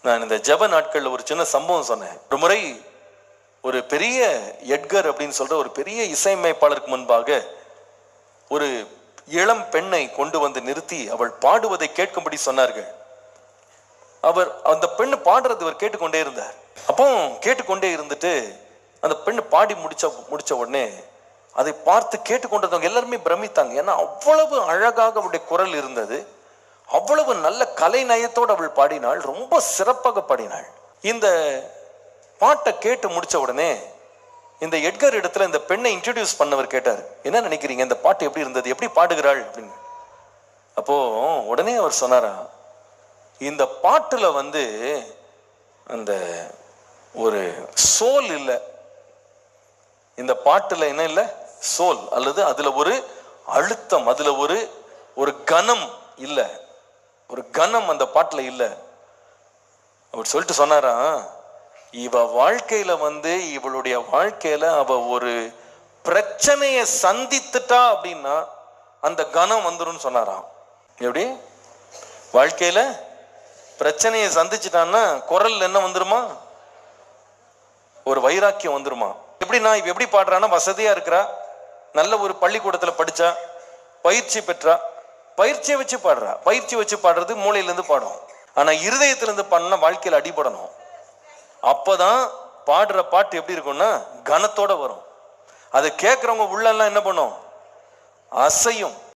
நான் இந்த ஜெப நாட்கள்ல ஒரு சின்ன சம்பவம் சொன்னேன். ஒரு முறை ஒரு பெரிய எட்கர் அப்படின்னு சொல்ற ஒரு பெரிய இசையமைப்பாளருக்கு முன்பாக ஒரு இளம் பெண்ணை கொண்டு வந்து நிறுத்தி அவள் பாடுவதை கேட்கும்படி சொன்னார்கள். அவர் அந்த பெண்ணு பாடுறது இவர் கேட்டுக்கொண்டே இருந்தார். அப்போ கேட்டுக்கொண்டே இருந்துட்டு அந்த பெண்ணு பாடி முடிச்ச உடனே அதை பார்த்து கேட்டுக்கொண்டவங்க எல்லாருமே பிரமித்தாங்க. ஏன்னா அவ்வளவு அழகாக அவளுடைய குரல் இருந்தது, அவ்வளவு நல்ல கலை நயத்தோடு அவள் பாடினாள், ரொம்ப சிறப்பாக பாடினாள். இந்த பாட்டை கேட்டு முடிச்ச உடனே இந்த எட்கர் இடத்துல இந்த பெண்ணை இன்ட்ரடியூஸ் பண்ணவர் கேட்டார், என்ன நினைக்கிறீங்க, இந்த பாட்டு எப்படி இருந்தது, எப்படி பாடுகிறாள் அப்படின்னு. அப்போ உடனே அவர் சொன்னாரா, இந்த பாட்டுல அந்த ஒரு சோல் இல்லை, இந்த பாட்டுல என்ன இல்லை, சோல் அல்லது அதுல ஒரு அழுத்தம், அதுல ஒரு கனம் இல்லை, ஒரு கனம் அந்த பாட்டுல இல்லை. அவர் சொல்லிட்டு சொன்னாரா, இவ வாழ்க்கையில இவளுடைய வாழ்க்கையில அவ ஒரு பிரச்சனையை சந்தித்துட்டா அப்படின்னா அந்த கனம் வந்துடும் சொன்னாராம். எப்படி வாழ்க்கையில பிரச்சனையை சந்திச்சுட்டான்னா குரல் என்ன வந்துருமா, ஒரு வைராக்கியம் வந்துருமா. எப்படின்னா இவ எப்படி பாடுறான்னா, வசதியா இருக்கிறா, நல்ல ஒரு பள்ளிக்கூடத்துல படிச்சா, பயிற்சி பெற்றா, பயிற்சியை வச்சு பாடுறா. பயிற்சி வச்சு பாடுறது மூளையிலிருந்து பாடும். ஆனா இருதயத்திலிருந்து பாடினா வாழ்க்கையில் அடிபடணும். அப்பதான் பாடுற பாட்டு எப்படி இருக்கும்னா கனத்தோட வரும். அதை கேட்கறவங்க உள்ளெல்லாம் என்ன பண்ணும், அசையும்.